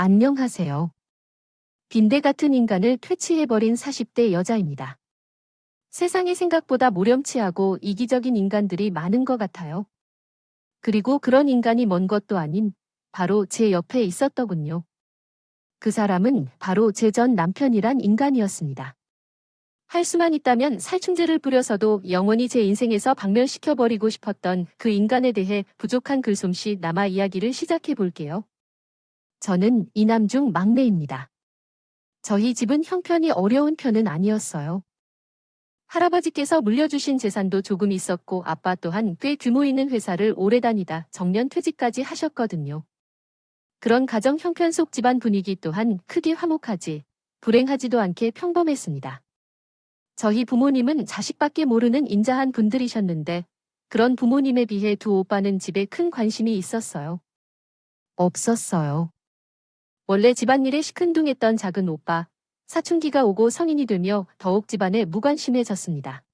안녕하세요. 빈대 같은 인간을 퇴치해버린 40대 여자입니다. 세상에 생각보다 모렴치하고 이기적인 인간들이 많은 것 같아요. 그리고 그런 인간이 먼 것도 아닌 바로 제 옆에 있었더군요. 그 사람은 바로 제 전 남편이란 인간이었습니다. 할 수만 있다면 살충제를 뿌려서도 영원히 제 인생에서 박멸시켜버리고 싶었던 그 인간에 대해 부족한 글솜씨 남아 이야기를 시작해 볼게요. 저는 이남 중 막내입니다. 저희 집은 형편이 어려운 편은 아니었어요. 할아버지께서 물려주신 재산도 조금 있었고 아빠 또한 꽤 규모 있는 회사를 오래 다니다 정년 퇴직까지 하셨거든요. 그런 가정 형편 속 집안 분위기 또한 크게 화목하지, 불행하지도 않게 평범했습니다. 저희 부모님은 자식밖에 모르는 인자한 분들이셨는데 그런 부모님에 비해 두 오빠는 집에 큰 관심이 있었어요. 없었어요. 원래 집안일에 시큰둥했던 작은 오빠, 사춘기가 오고 성인이 되며 더욱 집안에 무관심해졌습니다.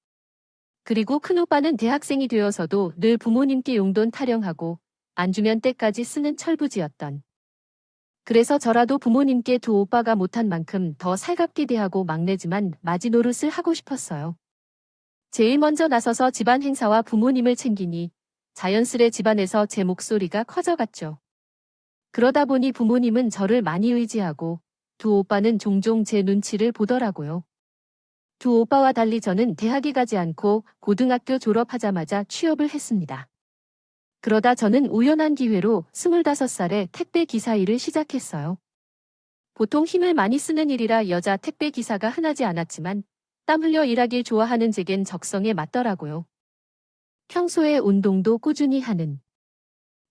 그리고 큰 오빠는 대학생이 되어서도 늘 부모님께 용돈 타령하고 안 주면 때까지 쓰는 철부지였던. 그래서 저라도 부모님께 두 오빠가 못한 만큼 더 살갑게 대하고 막내지만 마지노릇을 하고 싶었어요. 제일 먼저 나서서 집안 행사와 부모님을 챙기니 자연스레 집안에서 제 목소리가 커져갔죠. 그러다 보니 부모님은 저를 많이 의지하고 두 오빠는 종종 제 눈치를 보더라고요. 두 오빠와 달리 저는 대학에 가지 않고 고등학교 졸업하자마자 취업을 했습니다. 그러다 저는 우연한 기회로 25살에 택배 기사 일을 시작했어요. 보통 힘을 많이 쓰는 일이라 여자 택배 기사가 흔하지 않았지만 땀 흘려 일하길 좋아하는 제겐 적성에 맞더라고요. 평소에 운동도 꾸준히 하는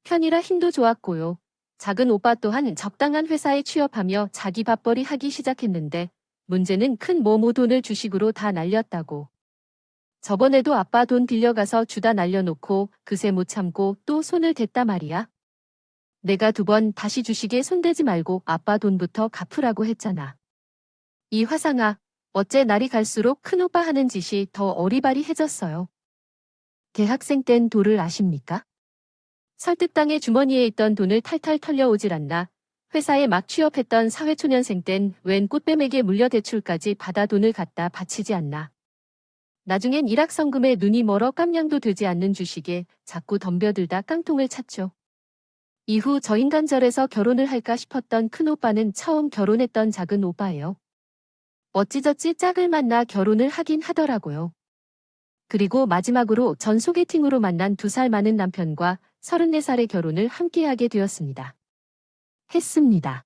편이라 힘도 좋았고요. 작은 오빠 또한 적당한 회사에 취업하며 자기 밥벌이 하기 시작했는데 문제는 큰 모모 돈을 주식으로 다 날렸다고. 저번에도 아빠 돈 빌려가서 주다 날려놓고 그새 못 참고 또 손을 댔다 말이야. 내가 2번 다시 주식에 손대지 말고 아빠 돈부터 갚으라고 했잖아. 이 화상아, 어째 날이 갈수록 큰오빠 하는 짓이 더 어리바리해졌어요. 대학생 땐 도를 아십니까? 설득당해 주머니에 있던 돈을 탈탈 털려오질 않나. 회사에 막 취업했던 사회초년생 땐 웬 꽃뱀에게 물려 대출까지 받아 돈을 갖다 바치지 않나. 나중엔 일확성금에 눈이 멀어 깜냥도 되지 않는 주식에 자꾸 덤벼들다 깡통을 찼죠. 이후 저 인간절에서 결혼을 할까 싶었던 큰오빠는 처음 결혼했던 작은 오빠예요. 어찌저찌 짝을 만나 결혼을 하긴 하더라고요. 그리고 마지막으로 전 소개팅으로 만난 2살 많은 남편과 34살의 결혼을 함께하게 되었습니다. 했습니다.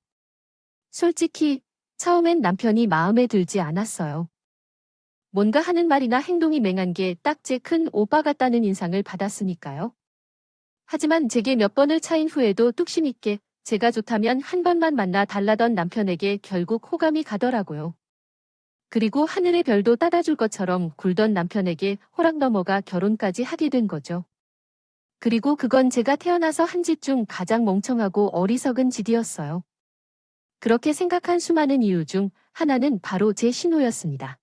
솔직히 처음엔 남편이 마음에 들지 않았어요. 뭔가 하는 말이나 행동이 맹한 게 딱 제 큰 오빠 같다는 인상을 받았으니까요. 하지만 제게 몇 번을 차인 후에도 뚝심 있게 제가 좋다면 한 번만 만나 달라던 남편에게 결국 호감이 가더라고요. 그리고 하늘의 별도 따다줄 것처럼 굴던 남편에게 호락 넘어가 결혼까지 하게 된 거죠. 그리고 그건 제가 태어나서 한 짓 중 가장 멍청하고 어리석은 짓이었어요. 그렇게 생각한 수많은 이유 중 하나는 바로 제 신호였습니다.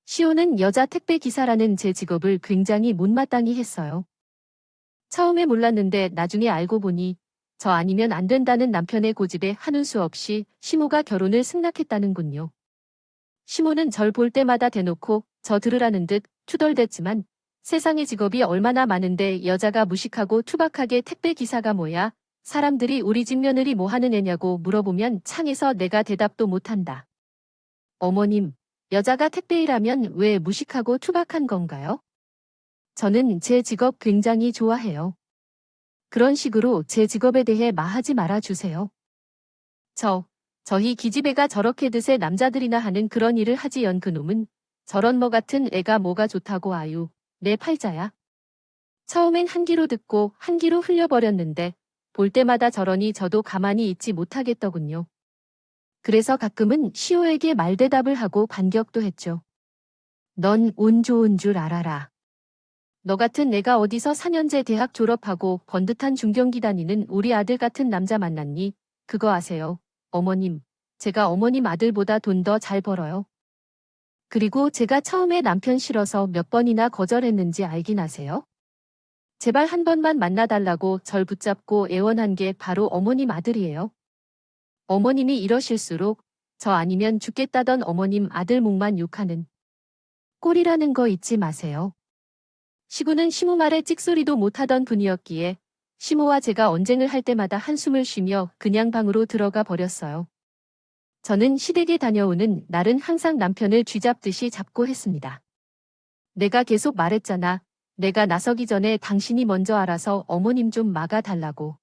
시호는 여자 택배 기사라는 제 직업을 굉장히 못마땅히 했어요. 처음에 몰랐는데 나중에 알고 보니 저 아니면 안 된다는 남편의 고집에 한운 수 없이 시모가 결혼을 승낙했다는군요. 시모는 절 볼 때마다 대놓고 저 들으라는 듯 투덜댔지만 세상에 직업이 얼마나 많은데 여자가 무식하고 투박하게 택배 기사가 뭐야? 사람들이 우리 집 며느리 뭐 하는 애냐고 물어보면 창에서 내가 대답도 못한다. 어머님, 여자가 택배 일하면 왜 무식하고 투박한 건가요? 저는 제 직업 굉장히 좋아해요. 그런 식으로 제 직업에 대해 마하지 말아주세요. 저희 기집애가 저렇게 드세 남자들이나 하는 그런 일을 하지 연 그놈은 저런 뭐 같은 애가 뭐가 좋다고 아유, 내 팔자야. 처음엔 한 귀로 듣고 한 귀로 흘려버렸는데 볼 때마다 저러니 저도 가만히 있지 못하겠더군요. 그래서 가끔은 시호에게 말대답을 하고 반격도 했죠. 넌 운 좋은 줄 알아라. 너 같은 애가 어디서 4년제 대학 졸업하고 번듯한 중경기 다니는 우리 아들 같은 남자 만났니? 그거 아세요? 어머님, 제가 어머님 아들보다 돈 더 잘 벌어요. 그리고 제가 처음에 남편 싫어서 몇 번이나 거절했는지 알긴 아세요? 제발 한 번만 만나달라고 절 붙잡고 애원한 게 바로 어머님 아들이에요. 어머님이 이러실수록 저 아니면 죽겠다던 어머님 아들 목만 욕하는 꼴이라는 거 잊지 마세요. 시구는 시모 말에 찍소리도 못하던 분이었기에 시모와 제가 언쟁을 할 때마다 한숨을 쉬며 그냥 방으로 들어가 버렸어요. 저는 시댁에 다녀오는 날은 항상 남편을 쥐잡듯이 잡고 했습니다. 내가 계속 말했잖아. 내가 나서기 전에 당신이 먼저 알아서 어머님 좀 막아달라고.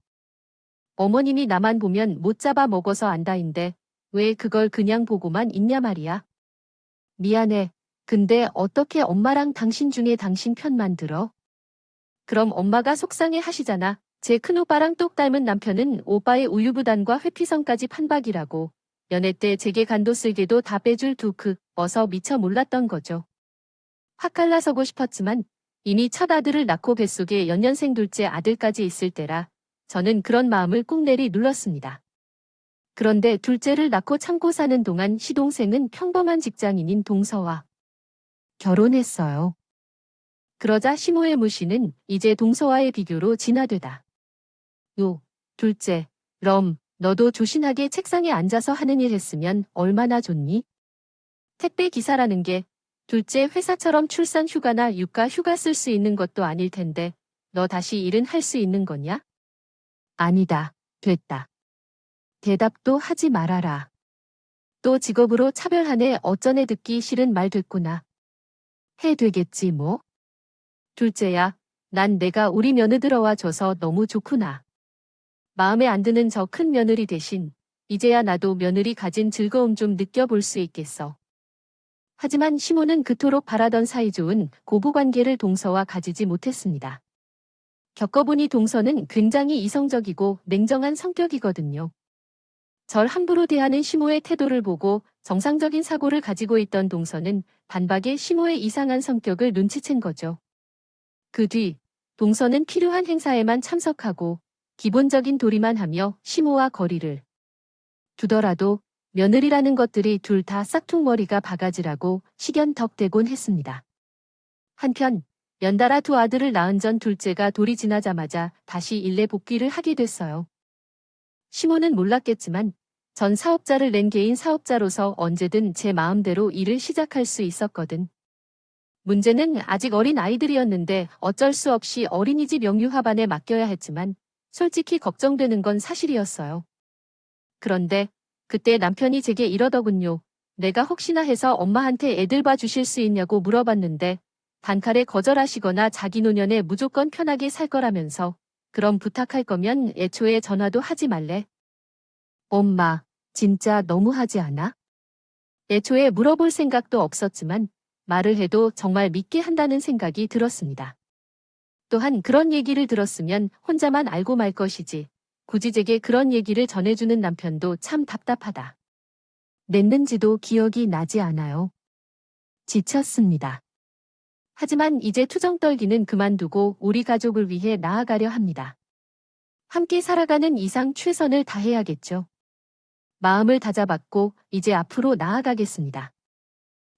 어머님이 나만 보면 못 잡아 먹어서 안다인데 왜 그걸 그냥 보고만 있냐 말이야. 미안해. 근데 어떻게 엄마랑 당신 중에 당신 편만 들어? 그럼 엄마가 속상해 하시잖아. 제 큰오빠랑 똑 닮은 남편은 오빠의 우유부단과 회피성까지 판박이라고. 연애 때 제게 간도 쓸개도 다 빼줄 어서 미처 몰랐던 거죠. 확 갈라서고 싶었지만 이미 첫 아들을 낳고 뱃속에 연년생 둘째 아들까지 있을 때라 저는 그런 마음을 꾹 내리 눌렀습니다. 그런데 둘째를 낳고 참고 사는 동안 시동생은 평범한 직장인인 동서와 결혼했어요. 그러자 시모의 무시는 이제 동서와의 비교로 진화되다. 둘째, 너도 조신하게 책상에 앉아서 하는 일 했으면 얼마나 좋니? 택배 기사라는 게 둘째 회사처럼 출산 휴가나 육아 휴가 쓸 수 있는 것도 아닐 텐데 너 다시 일은 할 수 있는 거냐? 아니다. 됐다. 대답도 하지 말아라. 또 직업으로 차별하네. 어쩌네. 듣기 싫은 말 됐구나. 해 되겠지 뭐. 둘째야, 난 내가 우리 며느들어와 줘서 너무 좋구나. 마음에 안 드는 저 큰 며느리 대신 이제야 나도 며느리 가진 즐거움 좀 느껴볼 수 있겠어. 하지만 시모는 그토록 바라던 사이좋은 고부관계를 동서와 가지지 못했습니다. 겪어보니 동서는 굉장히 이성적이고 냉정한 성격이거든요. 절 함부로 대하는 시모의 태도를 보고 정상적인 사고를 가지고 있던 동서는 단박에 시모의 이상한 성격을 눈치챈 거죠. 그 뒤 동서는 필요한 행사에만 참석하고 기본적인 도리만 하며 시모와 거리를 두더라도 며느리라는 것들이 둘 다 싹퉁머리가 바가지라고 식연덕대곤 했습니다. 한편 연달아 두 아들을 낳은 전 둘째가 돌이 지나자마자 다시 일례 복귀를 하게 됐어요. 시모는 몰랐겠지만 전 사업자를 낸 개인 사업자로서 언제든 제 마음대로 일을 시작할 수 있었거든. 문제는 아직 어린 아이들이었는데 어쩔 수 없이 어린이집 영유아반에 맡겨야 했지만 솔직히 걱정되는 건 사실이었어요. 그런데 그때 남편이 제게 이러더군요. 내가 혹시나 해서 엄마한테 애들 봐주실 수 있냐고 물어봤는데 단칼에 거절하시거나 자기 노년에 무조건 편하게 살 거라면서 그럼 부탁할 거면 애초에 전화도 하지 말래. 엄마, 진짜 너무하지 않아? 애초에 물어볼 생각도 없었지만 말을 해도 정말 믿게 한다는 생각이 들었습니다. 또한 그런 얘기를 들었으면 혼자만 알고 말 것이지. 굳이 제게 그런 얘기를 전해주는 남편도 참 답답하다. 냈는지도 기억이 나지 않아요. 지쳤습니다. 하지만 이제 투정 떨기는 그만두고 우리 가족을 위해 나아가려 합니다. 함께 살아가는 이상 최선을 다해야겠죠. 마음을 다잡았고 이제 앞으로 나아가겠습니다.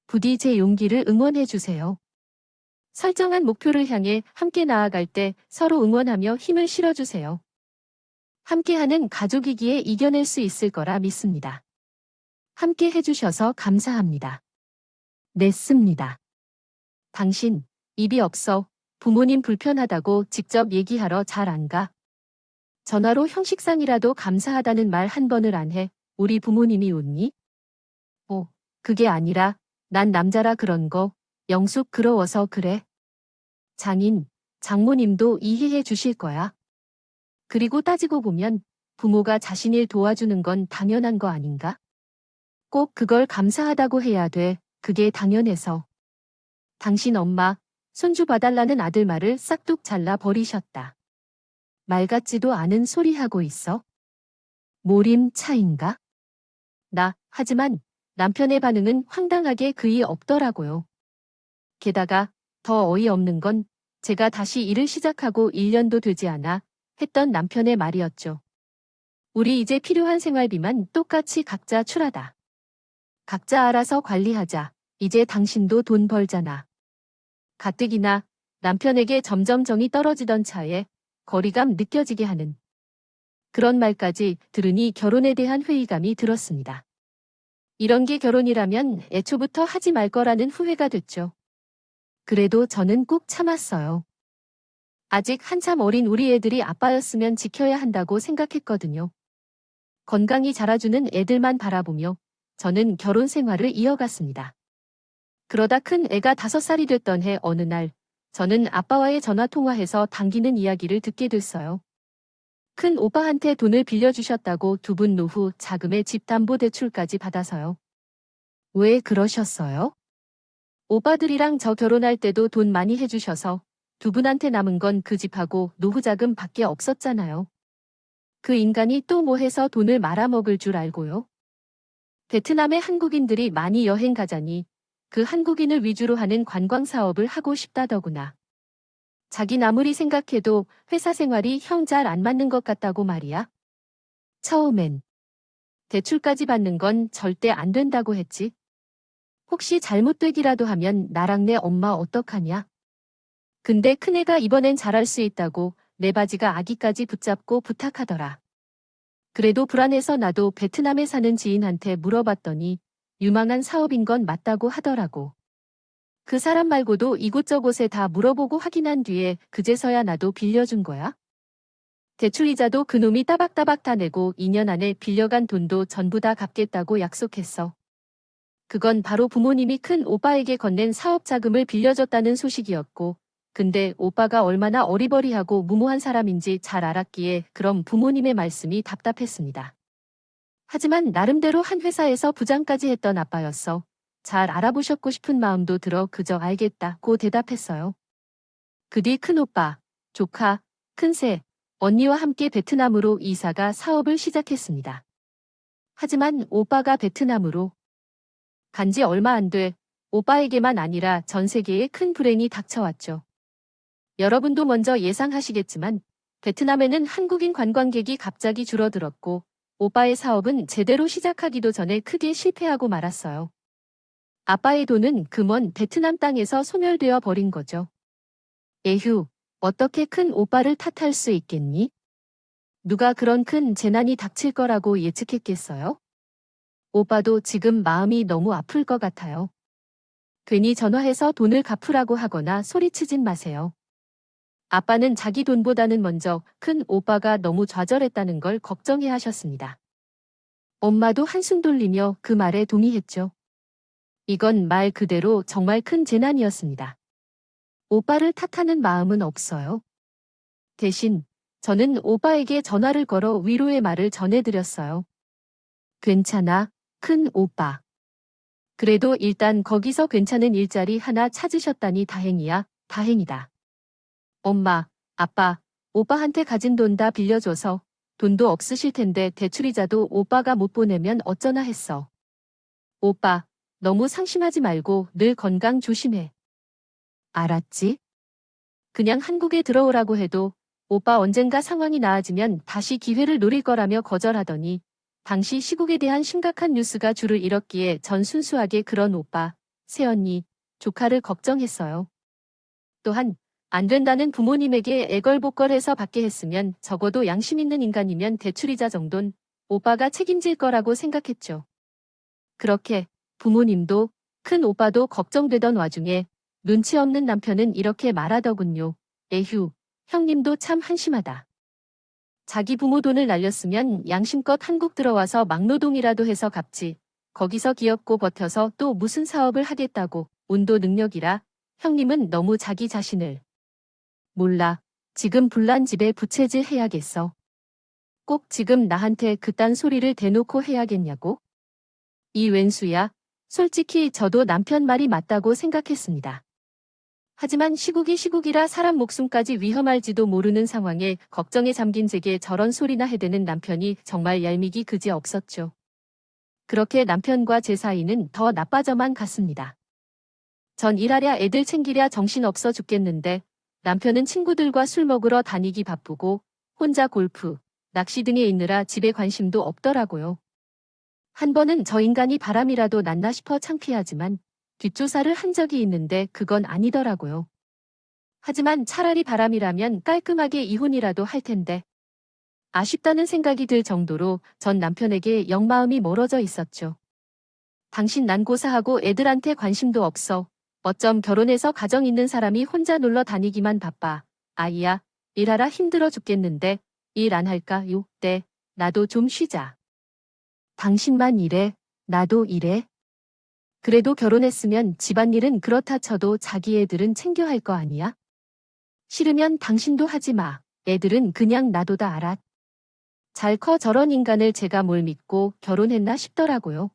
부디 제 용기를 응원해 주세요. 설정한 목표를 향해 함께 나아갈 때 서로 응원하며 힘을 실어주세요. 함께하는 가족이기에 이겨낼 수 있을 거라 믿습니다. 함께 해주셔서 감사합니다. 냈습니다. 당신, 입이 없어. 부모님 불편하다고 직접 얘기하러 잘 안 가. 전화로 형식상이라도 감사하다는 말 한 번을 안 해. 우리 부모님이 웃니? 그게 아니라 난 남자라 그런 거 영숙 그러워서 그래. 장인, 장모님도 이해해 주실 거야. 그리고 따지고 보면 부모가 자신 일 도와주는 건 당연한 거 아닌가? 꼭 그걸 감사하다고 해야 돼. 그게 당연해서. 당신 엄마, 손주 봐달라는 아들 말을 싹둑 잘라 버리셨다. 말 같지도 않은 소리 하고 있어? 몰임 차인가? 하지만 남편의 반응은 황당하게 그이 없더라고요. 게다가 더 어이없는 건 제가 다시 일을 시작하고 1년도 되지 않아 했던 남편의 말이었죠. 우리 이제 필요한 생활비만 똑같이 각자 출하다. 각자 알아서 관리하자. 이제 당신도 돈 벌잖아. 가뜩이나 남편에게 점점 정이 떨어지던 차에 거리감 느껴지게 하는 그런 말까지 들으니 결혼에 대한 회의감이 들었습니다. 이런 게 결혼이라면 애초부터 하지 말 거라는 후회가 됐죠. 그래도 저는 꾹 참았어요. 아직 한참 어린 우리 애들이 아빠였으면 지켜야 한다고 생각했거든요. 건강히 자라주는 애들만 바라보며 저는 결혼 생활을 이어갔습니다. 그러다 큰 애가 5살이 됐던 해 어느 날 저는 아빠와의 전화 통화에서 당기는 이야기를 듣게 됐어요. 큰 오빠한테 돈을 빌려주셨다고 두 분 노후 자금의 집담보대출까지 받아서요. 왜 그러셨어요? 오빠들이랑 저 결혼할 때도 돈 많이 해주셔서 두 분한테 남은 건 그 집하고 노후 자금 밖에 없었잖아요. 그 인간이 또 뭐 해서 돈을 말아먹을 줄 알고요. 베트남에 한국인들이 많이 여행 가자니 그 한국인을 위주로 하는 관광 사업을 하고 싶다더구나. 자긴 아무리 생각해도 회사 생활이 형 잘 안 맞는 것 같다고 말이야. 처음엔 대출까지 받는 건 절대 안 된다고 했지. 혹시 잘못되기라도 하면 나랑 내 엄마 어떡하냐? 근데 큰애가 이번엔 잘할 수 있다고 내 바지가 아기까지 붙잡고 부탁하더라. 그래도 불안해서 나도 베트남에 사는 지인한테 물어봤더니 유망한 사업인 건 맞다고 하더라고. 그 사람 말고도 이곳저곳에 다 물어보고 확인한 뒤에 그제서야 나도 빌려준 거야. 대출이자도 그놈이 따박따박 다 내고 2년 안에 빌려간 돈도 전부 다 갚겠다고 약속했어. 그건 바로 부모님이 큰 오빠에게 건넨 사업 자금을 빌려줬다는 소식이었고, 근데 오빠가 얼마나 어리버리하고 무모한 사람인지 잘 알았기에 그럼 부모님의 말씀이 답답했습니다. 하지만 나름대로 한 회사에서 부장까지 했던 아빠였어. 잘 알아보셨고 싶은 마음도 들어 그저 알겠다고 대답했어요. 그 뒤 큰오빠, 조카, 큰새, 언니와 함께 베트남으로 이사가 사업을 시작했습니다. 하지만 오빠가 베트남으로 간지 얼마 안 돼 오빠에게만 아니라 전 세계에 큰 불행이 닥쳐왔죠. 여러분도 먼저 예상하시겠지만 베트남에는 한국인 관광객이 갑자기 줄어들었고 오빠의 사업은 제대로 시작하기도 전에 크게 실패하고 말았어요. 아빠의 돈은 그 먼 베트남 땅에서 소멸되어 버린 거죠. 에휴, 어떻게 큰 오빠를 탓할 수 있겠니? 누가 그런 큰 재난이 닥칠 거라고 예측했겠어요? 오빠도 지금 마음이 너무 아플 것 같아요. 괜히 전화해서 돈을 갚으라고 하거나 소리치진 마세요. 아빠는 자기 돈보다는 먼저 큰 오빠가 너무 좌절했다는 걸 걱정해 하셨습니다. 엄마도 한숨 돌리며 그 말에 동의했죠. 이건 말 그대로 정말 큰 재난이었습니다. 오빠를 탓하는 마음은 없어요. 대신 저는 오빠에게 전화를 걸어 위로의 말을 전해드렸어요. 괜찮아, 큰 오빠. 그래도 일단 거기서 괜찮은 일자리 하나 찾으셨다니 다행이야, 다행이다. 엄마, 아빠, 오빠한테 가진 돈 다 빌려줘서 돈도 없으실 텐데 대출이자도 오빠가 못 보내면 어쩌나 했어. 오빠, 너무 상심하지 말고 늘 건강 조심해. 알았지? 그냥 한국에 들어오라고 해도 오빠 언젠가 상황이 나아지면 다시 기회를 노릴 거라며 거절하더니 당시 시국에 대한 심각한 뉴스가 줄을 잃었기에 전 순수하게 그런 오빠, 새언니, 조카를 걱정했어요. 또한 안 된다는 부모님에게 애걸복걸해서 받게 했으면 적어도 양심 있는 인간이면 대출이자 정도는 오빠가 책임질 거라고 생각했죠. 그렇게 부모님도 큰 오빠도 걱정되던 와중에 눈치 없는 남편은 이렇게 말하더군요. 에휴, 형님도 참 한심하다. 자기 부모 돈을 날렸으면 양심껏 한국 들어와서 막노동이라도 해서 갚지. 거기서 기업고 버텨서 또 무슨 사업을 하겠다고. 운도 능력이라 형님은 너무 자기 자신을. 몰라. 지금 불난 집에 부채질 해야겠어. 꼭 지금 나한테 그딴 소리를 대놓고 해야겠냐고? 이 웬수야. 솔직히 저도 남편 말이 맞다고 생각했습니다. 하지만 시국이 시국이라 사람 목숨까지 위험할지도 모르는 상황에 걱정에 잠긴 제게 저런 소리나 해대는 남편이 정말 얄미기 그지 없었죠. 그렇게 남편과 제 사이는 더 나빠져만 갔습니다. 전 일하랴 애들 챙기랴 정신없어 죽겠는데 남편은 친구들과 술 먹으러 다니기 바쁘고 혼자 골프, 낚시 등에 있느라 집에 관심도 없더라고요. 한 번은 저 인간이 바람이라도 났나 싶어 창피하지만 뒷조사를 한 적이 있는데 그건 아니더라고요. 하지만 차라리 바람이라면 깔끔하게 이혼이라도 할 텐데. 아쉽다는 생각이 들 정도로 전 남편에게 영 마음이 멀어져 있었죠. 당신 난고사하고 애들한테 관심도 없어. 어쩜 결혼해서 가정 있는 사람이 혼자 놀러 다니기만 바빠. 아이야, 일하라 힘들어 죽겠는데 일 안 할까? 요, 때 나도 좀 쉬자. 당신만 일해, 나도 일해. 그래도 결혼했으면 집안일은 그렇다 쳐도 자기 애들은 챙겨 할 거 아니야? 싫으면 당신도 하지 마. 애들은 그냥 놔둬다 알아. 잘 커 저런 인간을 제가 뭘 믿고 결혼했나 싶더라고요.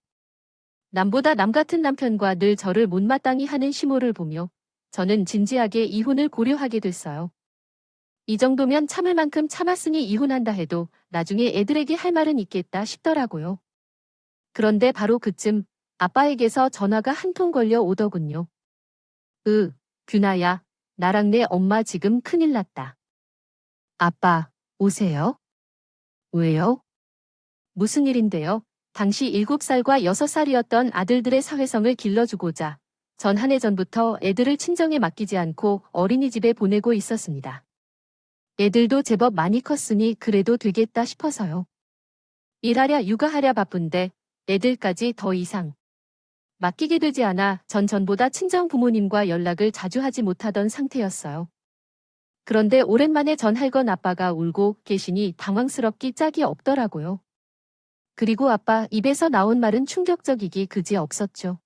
남보다 남 같은 남편과 늘 저를 못마땅히 하는 시모를 보며 저는 진지하게 이혼을 고려하게 됐어요. 이 정도면 참을 만큼 참았으니 이혼한다 해도 나중에 애들에게 할 말은 있겠다 싶더라고요. 그런데 바로 그쯤 아빠에게서 전화가 한 통 걸려 오더군요. 규나야, 나랑 내 엄마 지금 큰일 났다. 아빠, 오세요? 왜요? 무슨 일인데요? 당시 7살과 6살이었던 아들들의 사회성을 길러주고자 전 한 해 전부터 애들을 친정에 맡기지 않고 어린이집에 보내고 있었습니다. 애들도 제법 많이 컸으니 그래도 되겠다 싶어서요. 일하랴 육아하랴 바쁜데 애들까지 더 이상 맡기게 되지 않아 전보다 친정 부모님과 연락을 자주 하지 못하던 상태였어요. 그런데 오랜만에 전할건 아빠가 울고 계시니 당황스럽기 짝이 없더라고요. 그리고 아빠 입에서 나온 말은 충격적이기 그지 없었죠.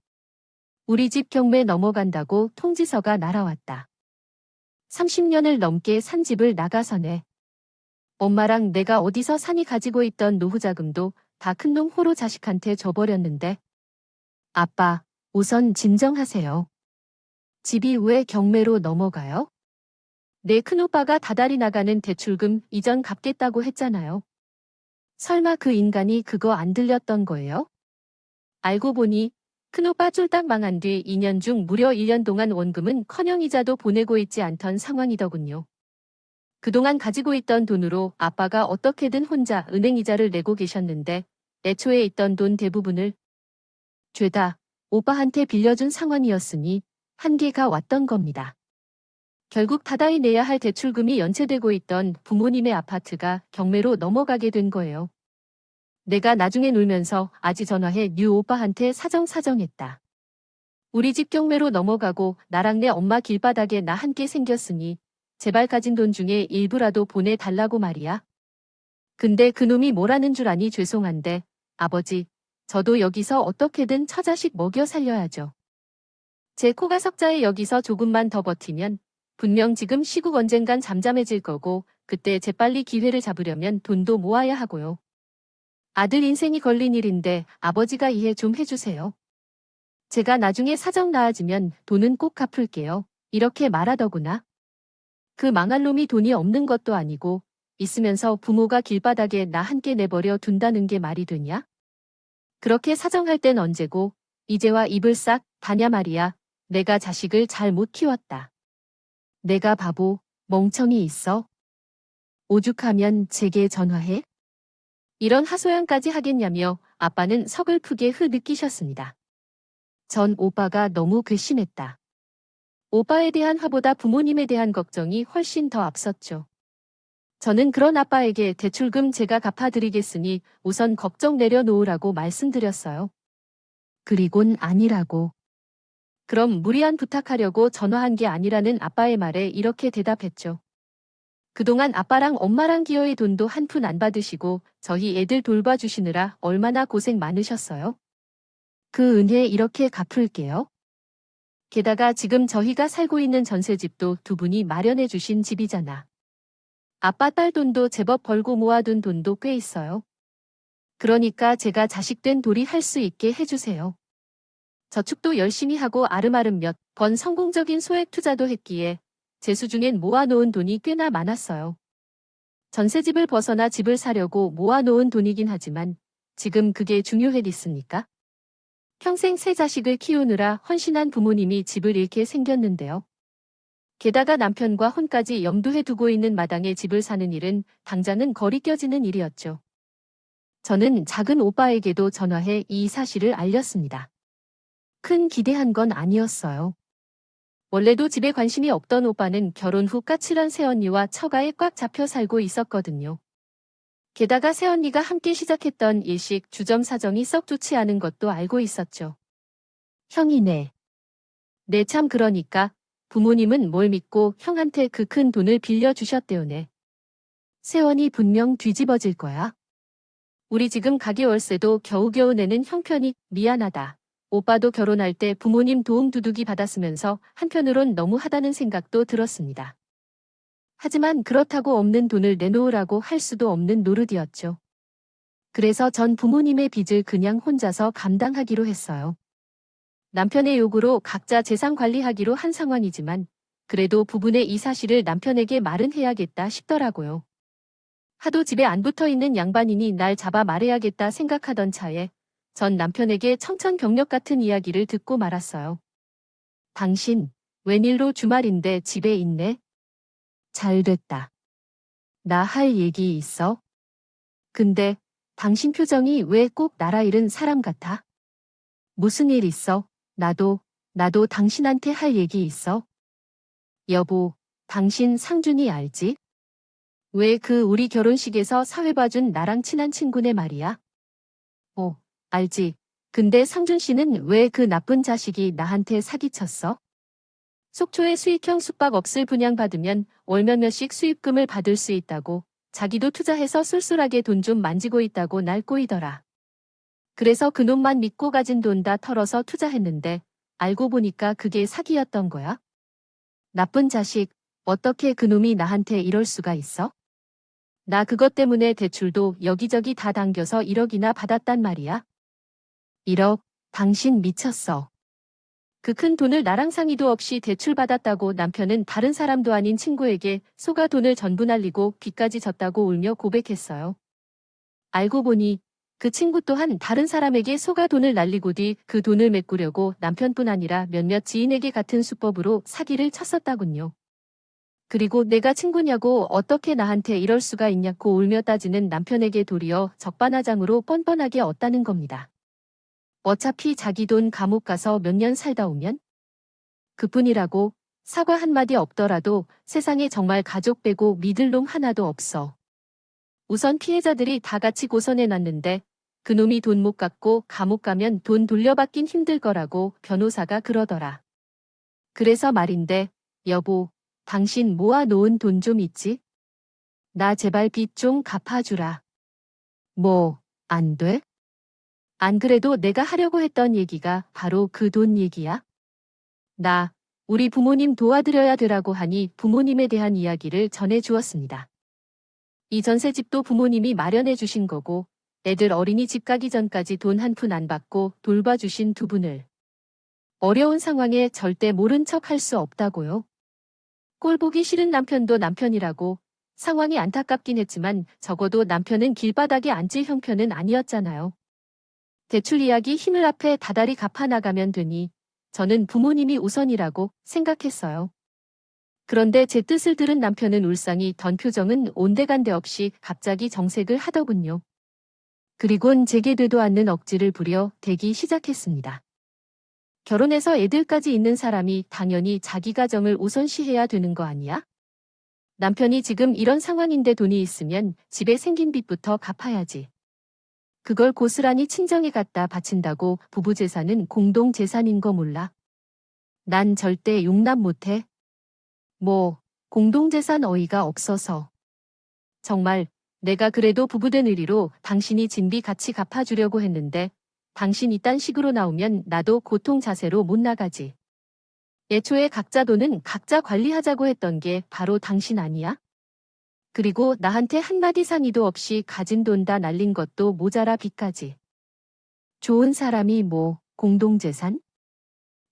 우리 집 경매 넘어간다고 통지서가 날아왔다. 30년을 넘게 산 집을 나가서네. 엄마랑 내가 어디서 산이 가지고 있던 노후자금도 다 큰놈 호로 자식한테 줘버렸는데. 아빠, 우선 진정하세요. 집이 왜 경매로 넘어가요? 내 큰오빠가 다달이 나가는 대출금 이전 갚겠다고 했잖아요. 설마 그 인간이 그거 안 들렸던 거예요? 알고 보니 큰오빠 쫄딱 망한 뒤 2년 중 무려 1년 동안 원금은 커녕 이자도 보내고 있지 않던 상황이더군요. 그동안 가지고 있던 돈으로 아빠가 어떻게든 혼자 은행 이자를 내고 계셨는데 애초에 있던 돈 대부분을 죄다 오빠한테 빌려준 상황이었으니 한계가 왔던 겁니다. 결국 다다이 내야 할 대출금이 연체되고 있던 부모님의 아파트가 경매로 넘어가게 된 거예요. 내가 나중에 놀면서 아지 전화해 뉴 오빠한테 사정했다. 우리 집 경매로 넘어가고 나랑 내 엄마 길바닥에 나 함께 생겼으니 제발 가진 돈 중에 일부라도 보내달라고 말이야. 근데 그놈이 뭐라는 줄 아니 죄송한데 아버지, 저도 여기서 어떻게든 처자식 먹여 살려야죠. 제 코가 석자에 여기서 조금만 더 버티면 분명 지금 시국 언젠간 잠잠해질 거고 그때 재빨리 기회를 잡으려면 돈도 모아야 하고요. 아들 인생이 걸린 일인데 아버지가 이해 좀 해주세요. 제가 나중에 사정 나아지면 돈은 꼭 갚을게요. 이렇게 말하더구나. 그 망할 놈이 돈이 없는 것도 아니고 있으면서 부모가 길바닥에 나 함께 내버려 둔다는 게 말이 되냐? 그렇게 사정할 땐 언제고 이제와 입을 싹 다냐 말이야. 내가 자식을 잘 못 키웠다. 내가 바보, 멍청이 있어? 오죽하면 제게 전화해? 이런 하소연까지 하겠냐며 아빠는 서글프게 느끼셨습니다. 전 오빠가 너무 괘씸했다. 오빠에 대한 화보다 부모님에 대한 걱정이 훨씬 더 앞섰죠. 저는 그런 아빠에게 대출금 제가 갚아드리겠으니 우선 걱정 내려놓으라고 말씀드렸어요. 그리곤 아니라고. 그럼 무리한 부탁하려고 전화한 게 아니라는 아빠의 말에 이렇게 대답했죠. 그동안 아빠랑 엄마랑 기어이 돈도 한 푼 안 받으시고 저희 애들 돌봐주시느라 얼마나 고생 많으셨어요? 그 은혜 이렇게 갚을게요. 게다가 지금 저희가 살고 있는 전셋집도 두 분이 마련해 주신 집이잖아. 아빠 딸 돈도 제법 벌고 모아둔 돈도 꽤 있어요. 그러니까 제가 자식된 돌이 할 수 있게 해주세요. 저축도 열심히 하고 아름아름 몇 번 성공적인 소액 투자도 했기에 제 수중엔 모아놓은 돈이 꽤나 많았어요. 전세집을 벗어나 집을 사려고 모아놓은 돈이긴 하지만 지금 그게 중요했습니까? 평생 세 자식을 키우느라 헌신한 부모님이 집을 잃게 생겼는데요. 게다가 남편과 혼까지 염두에 두고 있는 마당에 집을 사는 일은 당장은 거리 껴지는 일이었죠. 저는 작은 오빠에게도 전화해 이 사실을 알렸습니다. 큰 기대한 건 아니었어요. 원래도 집에 관심이 없던 오빠는 결혼 후 까칠한 새언니와 처가에 꽉 잡혀 살고 있었거든요. 게다가 새언니가 함께 시작했던 일식 주점 사정이 썩 좋지 않은 것도 알고 있었죠. 형이네. 네 참 그러니까 부모님은 뭘 믿고 형한테 그 큰 돈을 빌려주셨대요네. 세원이 분명 뒤집어질 거야. 우리 지금 가게 월세도 겨우겨우 내는 형편이 미안하다. 오빠도 결혼할 때 부모님 도움 두둑이 받았으면서 한편으론 너무하다는 생각도 들었습니다. 하지만 그렇다고 없는 돈을 내놓으라고 할 수도 없는 노릇이었죠. 그래서 전 부모님의 빚을 그냥 혼자서 감당하기로 했어요. 남편의 요구로 각자 재산 관리하기로 한 상황이지만 그래도 부부의 이 사실을 남편에게 말은 해야겠다 싶더라고요. 하도 집에 안 붙어 있는 양반이니 날 잡아 말해야겠다 생각하던 차에 전 남편에게 청천벽력 같은 이야기를 듣고 말았어요. 당신, 웬일로 주말인데 집에 있네? 잘 됐다. 나 할 얘기 있어? 근데 당신 표정이 왜 꼭 나라 잃은 사람 같아? 무슨 일 있어? 나도 당신한테 할 얘기 있어. 여보, 당신 상준이 알지? 왜 그 우리 결혼식에서 사회 봐준 나랑 친한 친구네 말이야? 알지. 근데 상준 씨는 왜 그 나쁜 자식이 나한테 사기쳤어? 속초에 수익형 숙박 업을 분양받으면 월 몇몇씩 수입금을 받을 수 있다고 자기도 투자해서 쏠쏠하게 돈 좀 만지고 있다고 날 꼬이더라. 그래서 그놈만 믿고 가진 돈 다 털어서 투자했는데 알고 보니까 그게 사기였던 거야? 나쁜 자식, 어떻게 그놈이 나한테 이럴 수가 있어? 나 그것 때문에 대출도 여기저기 다 당겨서 1억이나 받았단 말이야. 1억, 당신 미쳤어. 그 큰 돈을 나랑 상의도 없이 대출받았다고 남편은 다른 사람도 아닌 친구에게 속아 돈을 전부 날리고 빚까지 졌다고 울며 고백했어요. 알고 보니 그 친구 또한 다른 사람에게 속아 돈을 날리고 뒤 그 돈을 메꾸려고 남편뿐 아니라 몇몇 지인에게 같은 수법으로 사기를 쳤었다군요. 그리고 내가 친구냐고 어떻게 나한테 이럴 수가 있냐고 울며 따지는 남편에게 도리어 적반하장으로 뻔뻔하게 얻다는 겁니다. 어차피 자기 돈 감옥 가서 몇 년 살다 오면? 그뿐이라고 사과 한마디 없더라도 세상에 정말 가족 빼고 믿을 놈 하나도 없어. 우선 피해자들이 다 같이 고선해놨는데 그놈이 돈 못 갚고 감옥 가면 돈 돌려받긴 힘들 거라고 변호사가 그러더라. 그래서 말인데, 여보, 당신 모아놓은 돈 좀 있지? 나 제발 빚 좀 갚아주라. 뭐, 안 돼? 안 그래도 내가 하려고 했던 얘기가 바로 그 돈 얘기야? 우리 부모님 도와드려야 되라고 하니 부모님에 대한 이야기를 전해 주었습니다. 이 전셋집도 부모님이 마련해 주신 거고 애들 어린이집 가기 전까지 돈 한 푼 안 받고 돌봐주신 두 분을 어려운 상황에 절대 모른 척 할 수 없다고요. 꼴 보기 싫은 남편도 남편이라고 상황이 안타깝긴 했지만 적어도 남편은 길바닥에 앉을 형편은 아니었잖아요. 대출 이야기 힘을 앞에 다달이 갚아나가면 되니 저는 부모님이 우선이라고 생각했어요. 그런데 제 뜻을 들은 남편은 울상이 던 표정은 온데간데 없이 갑자기 정색을 하더군요. 그리곤 제게 되도 않는 억지를 부려 대기 시작했습니다. 결혼해서 애들까지 있는 사람이 당연히 자기 가정을 우선시해야 되는 거 아니야? 남편이 지금 이런 상황인데 돈이 있으면 집에 생긴 빚부터 갚아야지. 그걸 고스란히 친정에 갖다 바친다고 부부 재산은 공동 재산인 거 몰라? 난 절대 용납 못해. 공동 재산 어이가 없어서. 정말 내가 그래도 부부된 의리로 당신이 진비 같이 갚아주려고 했는데 당신 이딴 식으로 나오면 나도 고통 자세로 못 나가지. 애초에 각자 돈은 각자 관리하자고 했던 게 바로 당신 아니야? 그리고 나한테 한마디 상의도 없이 가진 돈 다 날린 것도 모자라 빚까지. 좋은 사람이 공동재산?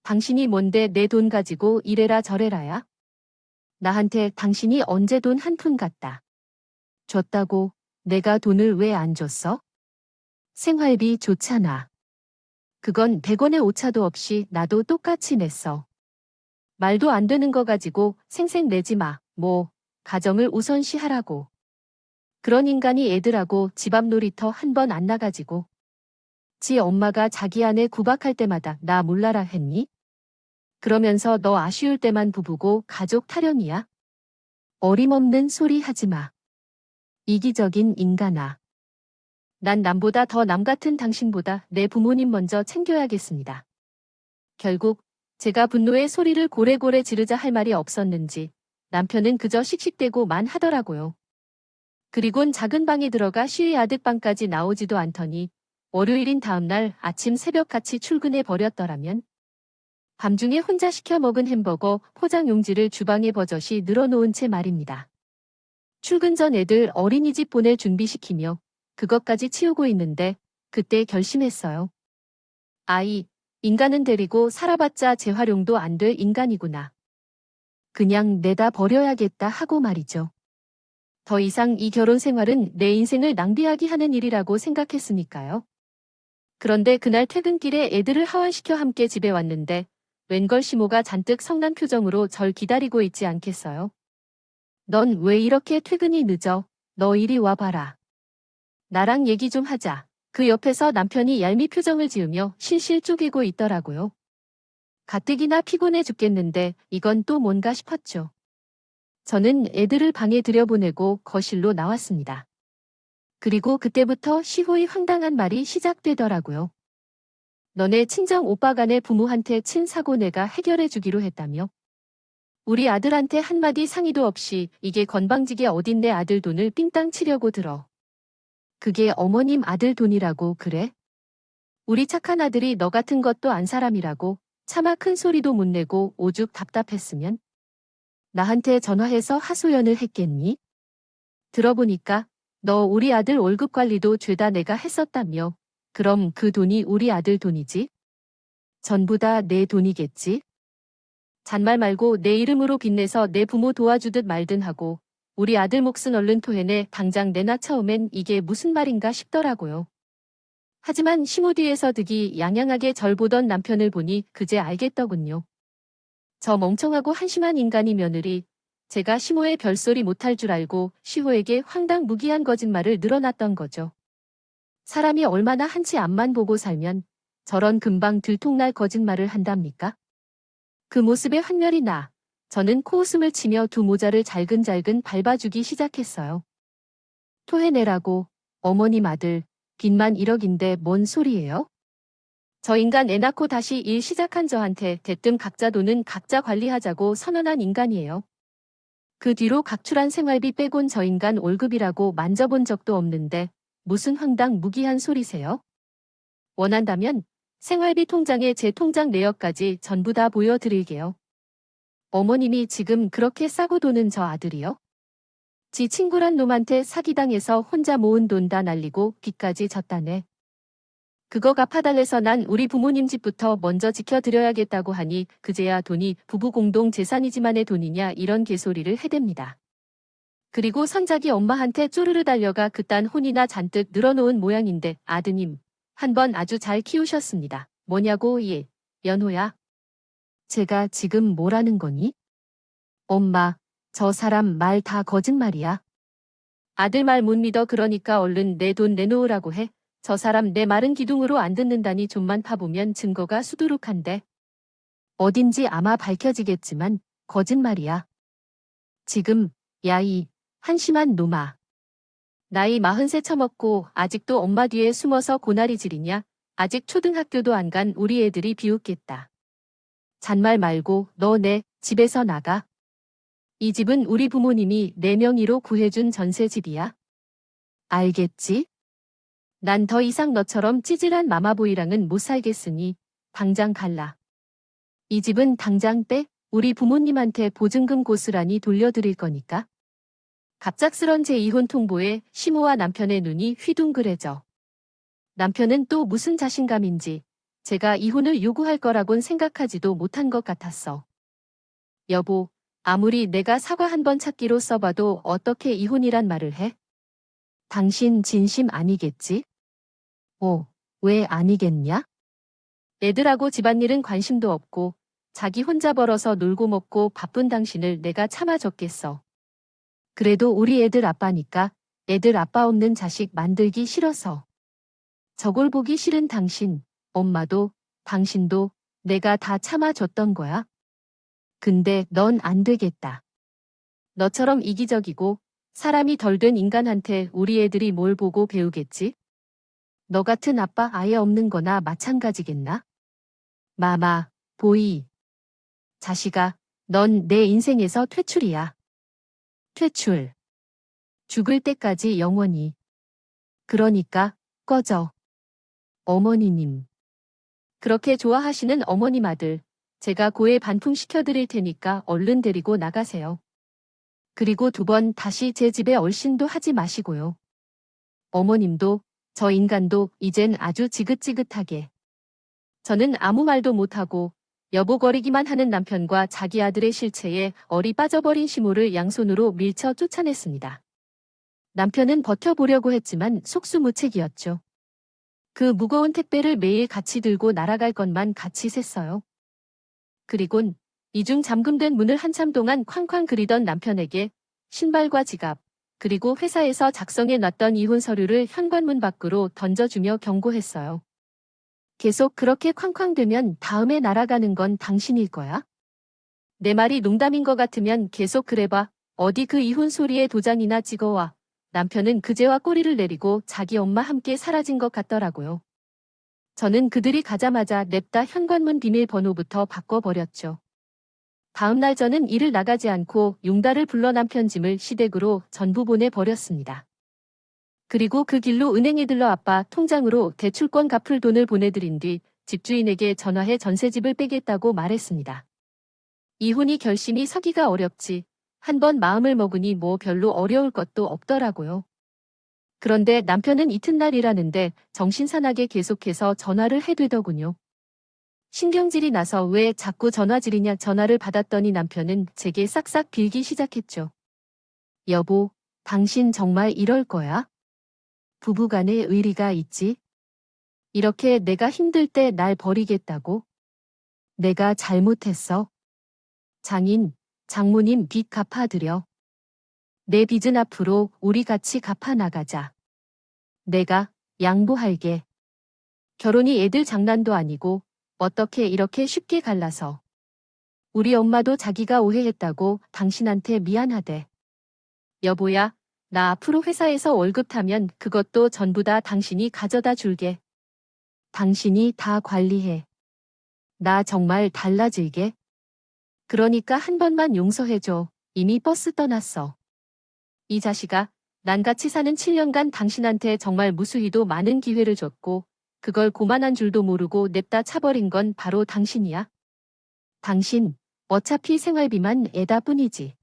당신이 뭔데 내 돈 가지고 이래라 저래라야? 나한테 당신이 언제 돈 한 푼 갖다 줬다고 내가 돈을 왜 안 줬어? 생활비 좋잖아. 그건 100원의 오차도 없이 나도 똑같이 냈어. 말도 안 되는 거 가지고 생색 내지 마. 가정을 우선시하라고. 그런 인간이 애들하고 집 앞 놀이터 한 번 안 나가지고. 지 엄마가 자기 아내 구박할 때마다 나 몰라라 했니? 그러면서 너 아쉬울 때만 부부고 가족 타령이야? 어림없는 소리 하지 마. 이기적인 인간아. 난 남보다 더 남 같은 당신보다 내 부모님 먼저 챙겨야겠습니다. 결국 제가 분노의 소리를 고래고래 지르자 할 말이 없었는지 남편은 그저 씩씩대고만 하더라고요. 그리곤 작은 방에 들어가 시위 아득방까지 나오지도 않더니 월요일인 다음날 아침 새벽같이 출근해 버렸더라면 밤중에 혼자 시켜 먹은 햄버거 포장 용지를 주방에 버젓이 늘어놓은 채 말입니다. 출근 전 애들 어린이집 보낼 준비시키며 그것까지 치우고 있는데 그때 결심했어요. 아이, 인간은 데리고 살아봤자 재활용도 안 될 인간이구나. 그냥 내다 버려야겠다 하고 말이죠. 더 이상 이 결혼 생활은 내 인생을 낭비하게 하는 일이라고 생각했으니까요. 그런데 그날 퇴근길에 애들을 하원시켜 함께 집에 왔는데 웬걸 시모가 잔뜩 성난 표정으로 절 기다리고 있지 않겠어요? 넌 왜 이렇게 퇴근이 늦어? 너 이리 와봐라. 나랑 얘기 좀 하자. 그 옆에서 남편이 얄미 표정을 지으며 실실 쪼개고 있더라고요. 가뜩이나 피곤해 죽겠는데 이건 또 뭔가 싶었죠. 저는 애들을 방에 들여보내고 거실로 나왔습니다. 그리고 그때부터 시호의 황당한 말이 시작되더라고요. 너네 친정 오빠가네 부모한테 친 사고 내가 해결해 주기로 했다며? 우리 아들한테 한마디 상의도 없이 이게 건방지게 어딘 내 아들 돈을 삥땅 치려고 들어. 그게 어머님 아들 돈이라고 그래? 우리 착한 아들이 너 같은 것도 안 사람이라고 차마 큰 소리도 못 내고 오죽 답답했으면 나한테 전화해서 하소연을 했겠니? 들어보니까 너 우리 아들 월급 관리도 죄다 내가 했었다며. 그럼 그 돈이 우리 아들 돈이지? 전부 다 내 돈이겠지? 잔말 말고 내 이름으로 빚내서 내 부모 도와주듯 말든 하고 우리 아들 몫은 얼른 토해내 당장 내놔. 처음엔 이게 무슨 말인가 싶더라고요. 하지만 시모 뒤에서 득이 양양하게 절 보던 남편을 보니 그제 알겠더군요. 저 멍청하고 한심한 인간이 며느리, 제가 시모의 별소리 못할 줄 알고 시호에게 황당무계한 거짓말을 늘어놨던 거죠. 사람이 얼마나 한치 앞만 보고 살면 저런 금방 들통날 거짓말을 한답니까? 그 모습에 환멸이 나 저는 코웃음을 치며 두 모자를 잘근잘근 밟아주기 시작했어요. 토해내라고. 어머님 아들, 빚만 1억인데 뭔 소리예요? 저 인간 애 낳고 다시 일 시작한 저한테 대뜸 각자 돈은 각자 관리하자고 선언한 인간이에요. 그 뒤로 각출한 생활비 빼곤 저 인간 월급이라고 만져본 적도 없는데 무슨 황당무계한 소리세요? 원한다면 생활비 통장에 제 통장 내역까지 전부 다 보여드릴게요. 어머님이 지금 그렇게 싸고 도는 저 아들이요? 지 친구란 놈한테 사기당해서 혼자 모은 돈 다 날리고 빚까지 졌다네. 그거 갚아달래서 난 우리 부모님 집부터 먼저 지켜드려야겠다고 하니 그제야 돈이 부부 공동 재산이지만의 돈이냐 이런 개소리를 해댑니다. 그리고 선작이 엄마한테 쪼르르 달려가 그딴 혼이나 잔뜩 늘어놓은 모양인데 아드님, 한번 아주 잘 키우셨습니다. 뭐냐고 예, 연호야. 제가 지금 뭐라는 거니? 엄마, 저 사람 말 다 거짓말이야. 아들 말 못 믿어. 그러니까 얼른 내 돈 내놓으라고 해. 저 사람 내 말은 기둥으로 안 듣는다니. 좀만 파보면 증거가 수두룩한데. 어딘지 아마 밝혀지겠지만 거짓말이야. 지금 야이 한심한 놈아. 나이 43 처먹고 아직도 엄마 뒤에 숨어서 고나리 지리냐. 아직 초등학교도 안 간 우리 애들이 비웃겠다. 잔말 말고 너 내 집에서 나가. 이 집은 우리 부모님이 내 명의로 구해준 전세집이야. 알겠지? 난 더 이상 너처럼 찌질한 마마보이랑은 못 살겠으니 당장 갈라. 이 집은 당장 빼. 우리 부모님한테 보증금 고스란히 돌려드릴 거니까. 갑작스런 제 이혼 통보에 시모와 남편의 눈이 휘둥그레져. 남편은 또 무슨 자신감인지 제가 이혼을 요구할 거라곤 생각하지도 못한 것 같았어. 여보, 아무리 내가 사과 한 번 찾기로 써봐도 어떻게 이혼이란 말을 해? 당신 진심 아니겠지? 왜 아니겠냐? 애들하고 집안일은 관심도 없고 자기 혼자 벌어서 놀고 먹고 바쁜 당신을 내가 참아줬겠어. 그래도 우리 애들 아빠니까 애들 아빠 없는 자식 만들기 싫어서. 저걸 보기 싫은 당신, 엄마도, 당신도 내가 다 참아줬던 거야. 근데 넌 안 되겠다. 너처럼 이기적이고 사람이 덜 된 인간한테 우리 애들이 뭘 보고 배우겠지? 너 같은 아빠 아예 없는 거나 마찬가지겠나? 마마, 보이. 자식아, 넌 내 인생에서 퇴출이야. 퇴출. 죽을 때까지 영원히. 그러니까, 꺼져. 어머니님. 그렇게 좋아하시는 어머님 아들, 제가 고에 반품시켜드릴 테니까 얼른 데리고 나가세요. 그리고 2번 다시 제 집에 얼씬도 하지 마시고요. 어머님도, 저 인간도 이젠 아주 지긋지긋하게. 저는 아무 말도 못하고 여보거리기만 하는 남편과 자기 아들의 실체에 얼이 빠져버린 시모를 양손으로 밀쳐 쫓아냈습니다. 남편은 버텨보려고 했지만 속수무책이었죠. 그 무거운 택배를 매일 같이 들고 날아갈 것만 같이 셌어요. 그리곤 이중 잠금된 문을 한참 동안 쾅쾅 그리던 남편에게 신발과 지갑, 그리고 회사에서 작성해 놨던 이혼 서류를 현관문 밖으로 던져주며 경고했어요. 계속 그렇게 쾅쾅대면 다음에 날아가는 건 당신일 거야? 내 말이 농담인 것 같으면 계속 그래봐. 어디 그 이혼 소리에 도장이나 찍어와. 남편은 그제와 꼬리를 내리고 자기 엄마 함께 사라진 것 같더라고요. 저는 그들이 가자마자 냅다 현관문 비밀번호부터 바꿔버렸죠. 다음날 저는 일을 나가지 않고 용달을 불러 남편 짐을 시댁으로 전부 보내버렸습니다. 그리고 그 길로 은행에 들러 아빠 통장으로 대출권 갚을 돈을 보내드린 뒤 집주인에게 전화해 전셋집을 빼겠다고 말했습니다. 이혼이 결심이 서기가 어렵지. 한번 마음을 먹으니 뭐 별로 어려울 것도 없더라고요. 그런데 남편은 이튿날 일하는데 정신사나게 계속해서 전화를 해대더군요. 신경질이 나서 왜 자꾸 전화질이냐 전화를 받았더니 남편은 제게 싹싹 빌기 시작했죠. 여보, 당신 정말 이럴 거야? 부부간에 의리가 있지? 이렇게 내가 힘들 때 날 버리겠다고? 내가 잘못했어. 장인, 장모님 빚 갚아드려. 내 빚은 앞으로 우리 같이 갚아나가자. 내가 양보할게. 결혼이 애들 장난도 아니고 어떻게 이렇게 쉽게 갈라서. 우리 엄마도 자기가 오해했다고 당신한테 미안하대. 여보야, 나 앞으로 회사에서 월급 타면 그것도 전부 다 당신이 가져다 줄게. 당신이 다 관리해. 나 정말 달라질게. 그러니까 한 번만 용서해줘. 이미 버스 떠났어. 이 자식아, 난 같이 사는 7년간 당신한테 정말 무수히도 많은 기회를 줬고 그걸 고만한 줄도 모르고 냅다 차버린 건 바로 당신이야. 당신, 어차피 생활비만 애다 뿐이지.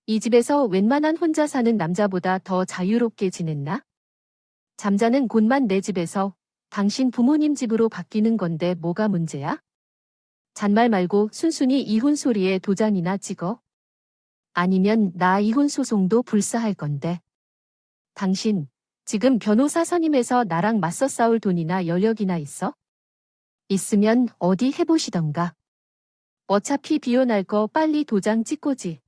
이 집에서 웬만한 혼자 사는 남자보다 더 자유롭게 지냈나? 잠자는 곳만 내 집에서 당신 부모님 집으로 바뀌는 건데 뭐가 문제야? 잔말 말고 순순히 이혼 소리에 도장이나 찍어. 아니면 나 이혼 소송도 불사할 건데. 당신, 지금 변호사 선임해서 나랑 맞서 싸울 돈이나 여력이나 있어? 있으면 어디 해보시던가. 어차피 비혼할 거 빨리 도장 찍고지.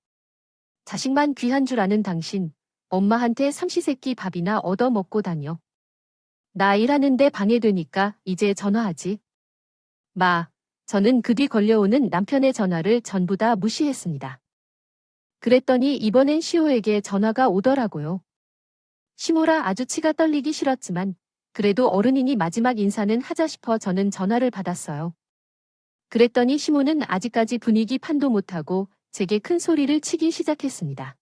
자식만 귀한 줄 아는 당신, 엄마한테 삼시세끼 밥이나 얻어먹고 다녀. 나 일하는데 방해되니까 이제 전화하지. 마, 저는 그 뒤 걸려오는 남편의 전화를 전부 다 무시했습니다. 그랬더니 이번엔 시호에게 전화가 오더라고요. 시모라 아주 치가 떨리기 싫었지만 그래도 어른이니 마지막 인사는 하자 싶어 저는 전화를 받았어요. 그랬더니 시모는 아직까지 분위기 판도 못하고 제게 큰 소리를 치기 시작했습니다.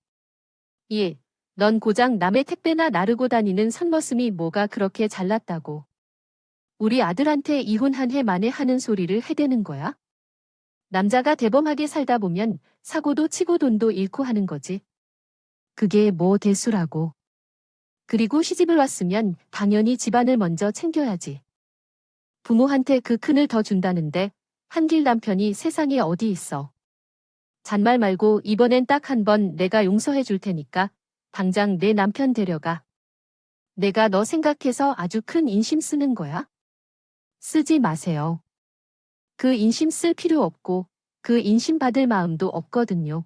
예, 넌 고작 남의 택배나 나르고 다니는 선머슴이 뭐가 그렇게 잘났다고. 우리 아들한테 이혼 한 해 만에 하는 소리를 해대는 거야? 남자가 대범하게 살다 보면 사고도 치고 돈도 잃고 하는 거지. 그게 뭐 대수라고. 그리고 시집을 왔으면 당연히 집안을 먼저 챙겨야지. 부모한테 그 큰을 더 준다는데 한길 남편이 세상에 어디 있어. 잔말 말고 이번엔 딱 한 번 내가 용서해 줄 테니까 당장 내 남편 데려가. 내가 너 생각해서 아주 큰 인심 쓰는 거야? 쓰지 마세요. 그 인심 쓸 필요 없고 그 인심 받을 마음도 없거든요.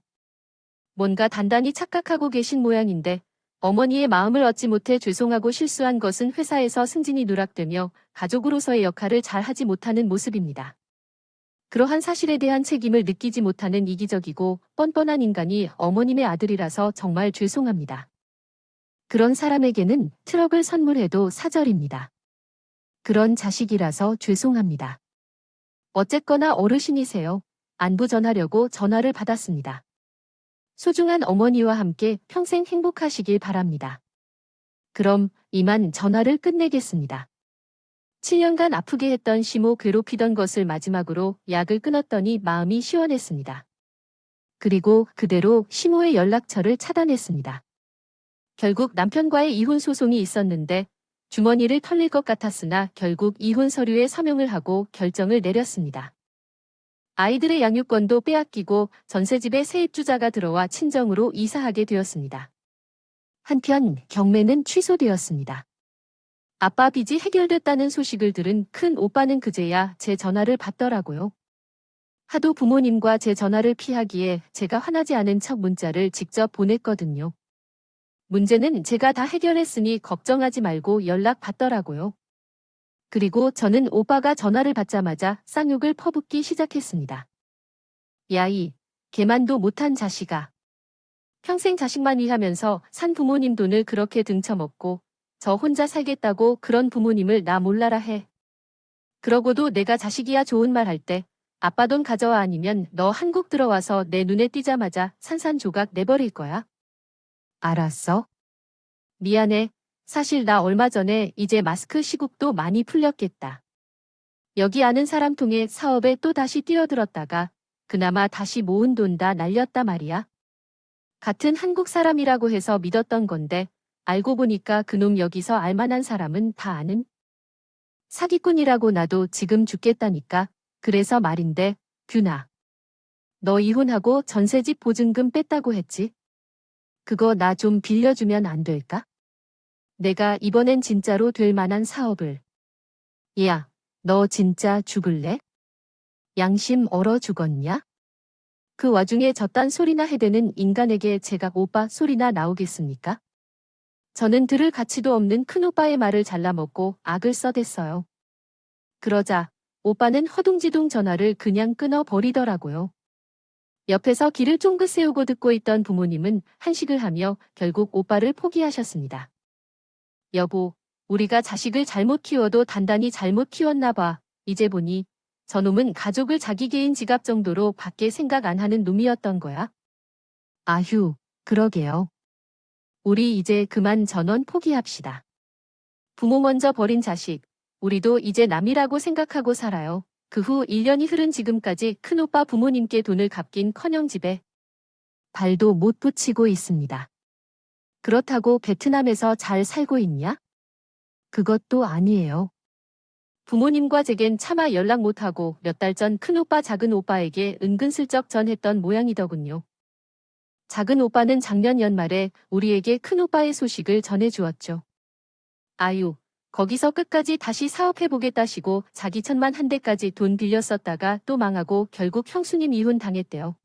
뭔가 단단히 착각하고 계신 모양인데 어머니의 마음을 얻지 못해 죄송하고 실수한 것은 회사에서 승진이 누락되며 가족으로서의 역할을 잘 하지 못하는 모습입니다. 그러한 사실에 대한 책임을 느끼지 못하는 이기적이고 뻔뻔한 인간이 어머님의 아들이라서 정말 죄송합니다. 그런 사람에게는 트럭을 선물해도 사절입니다. 그런 자식이라서 죄송합니다. 어쨌거나 어르신이세요. 안부 전하려고 전화를 받았습니다. 소중한 어머니와 함께 평생 행복하시길 바랍니다. 그럼 이만 전화를 끝내겠습니다. 7년간 아프게 했던 시모 괴롭히던 것을 마지막으로 약을 끊었더니 마음이 시원했습니다. 그리고 그대로 시모의 연락처를 차단했습니다. 결국 남편과의 이혼 소송이 있었는데 주머니를 털릴 것 같았으나 결국 이혼 서류에 서명을 하고 결정을 내렸습니다. 아이들의 양육권도 빼앗기고 전셋집에 세입주자가 들어와 친정으로 이사하게 되었습니다. 한편 경매는 취소되었습니다. 아빠 빚이 해결됐다는 소식을 들은 큰 오빠는 그제야 제 전화를 받더라고요. 하도 부모님과 제 전화를 피하기에 제가 화나지 않은 척 문자를 직접 보냈거든요. 문제는 제가 다 해결했으니 걱정하지 말고 연락 받더라고요. 그리고 저는 오빠가 전화를 받자마자 쌍욕을 퍼붓기 시작했습니다. 야이, 개만도 못한 자식아. 평생 자식만 위하면서 산 부모님 돈을 그렇게 등쳐먹고 저 혼자 살겠다고 그런 부모님을 나 몰라라 해. 그러고도 내가 자식이야 좋은 말 할 때 아빠 돈 가져와 아니면 너 한국 들어와서 내 눈에 띄자마자 산산조각 내버릴 거야. 알았어. 미안해. 사실 나 얼마 전에 이제 마스크 시국도 많이 풀렸겠다. 여기 아는 사람 통해 사업에 또 다시 뛰어들었다가 그나마 다시 모은 돈 다 날렸다 말이야. 같은 한국 사람이라고 해서 믿었던 건데 알고 보니까 그놈 여기서 알만한 사람은 다 아는 사기꾼이라고. 나도 지금 죽겠다니까. 그래서 말인데 균아. 너 이혼하고 전세집 보증금 뺐다고 했지? 그거 나 좀 빌려주면 안 될까? 내가 이번엔 진짜로 될 만한 사업을. 야, 너 진짜 죽을래? 양심 얼어 죽었냐? 그 와중에 저딴 소리나 해대는 인간에게 제가 오빠 소리나 나오겠습니까? 저는 들을 가치도 없는 큰오빠의 말을 잘라먹고 악을 써댔어요. 그러자 오빠는 허둥지둥 전화를 그냥 끊어버리더라고요. 옆에서 귀를 쫑긋 세우고 듣고 있던 부모님은 한식을 하며 결국 오빠를 포기하셨습니다. 여보, 우리가 자식을 잘못 키워도 단단히 잘못 키웠나 봐. 이제 보니 저놈은 가족을 자기 개인 지갑 정도로 밖에 생각 안 하는 놈이었던 거야. 아휴, 그러게요. 우리 이제 그만 전원 포기합시다. 부모 먼저 버린 자식, 우리도 이제 남이라고 생각하고 살아요. 그 후 1년이 흐른 지금까지 큰오빠 부모님께 돈을 갚긴커녕 집에 발도 못 붙이고 있습니다. 그렇다고 베트남에서 잘 살고 있냐? 그것도 아니에요. 부모님과 제겐 차마 연락 못하고 몇 달 전 큰오빠 작은오빠에게 은근슬쩍 전했던 모양이더군요. 작은오빠는 작년 연말에 우리에게 큰오빠의 소식을 전해주었죠. 아유, 거기서 끝까지 다시 사업해보겠다시고 자기 천만 한 대까지 돈 빌렸었다가 또 망하고 결국 형수님 이혼 당했대요.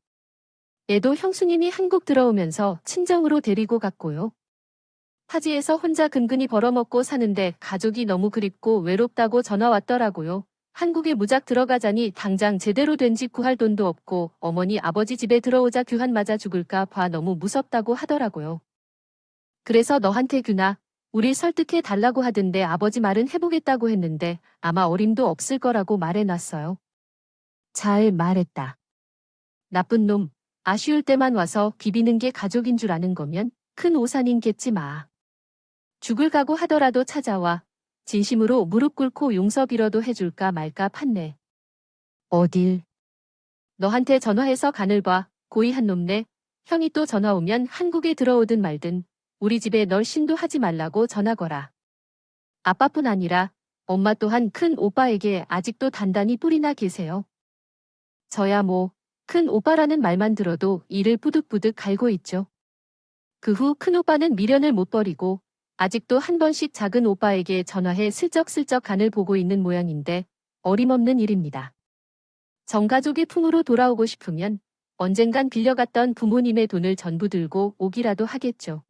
애도 형수님이 한국 들어오면서 친정으로 데리고 갔고요. 타지에서 혼자 근근히 벌어먹고 사는데 가족이 너무 그립고 외롭다고 전화 왔더라고요. 한국에 무작 들어가자니 당장 제대로 된 집 구할 돈도 없고 어머니 아버지 집에 들어오자 규환 맞아 죽을까 봐 너무 무섭다고 하더라고요. 그래서 너한테 균아, 우리 설득해 달라고 하던데 아버지 말은 해보겠다고 했는데 아마 어림도 없을 거라고 말해놨어요. 잘 말했다. 나쁜 놈, 아쉬울 때만 와서 비비는 게 가족인 줄 아는 거면 큰 오산이겠지 마. 죽을 각오 하더라도 찾아와. 진심으로 무릎 꿇고 용서 빌어도 해줄까 말까 판네. 어딜? 너한테 전화해서 간을 봐. 고이 한 놈네. 형이 또 전화 오면 한국에 들어오든 말든 우리 집에 널 신도하지 말라고 전하거라. 아빠뿐 아니라 엄마 또한 큰 오빠에게 아직도 단단히 뿌리나 계세요. 저야 뭐 큰 오빠라는 말만 들어도 이를 뿌득뿌득 갈고 있죠. 그 후 큰 오빠는 미련을 못 버리고 아직도 한 번씩 작은 오빠에게 전화해 슬쩍슬쩍 간을 보고 있는 모양인데 어림없는 일입니다. 전가족의 품으로 돌아오고 싶으면 언젠간 빌려갔던 부모님의 돈을 전부 들고 오기라도 하겠죠.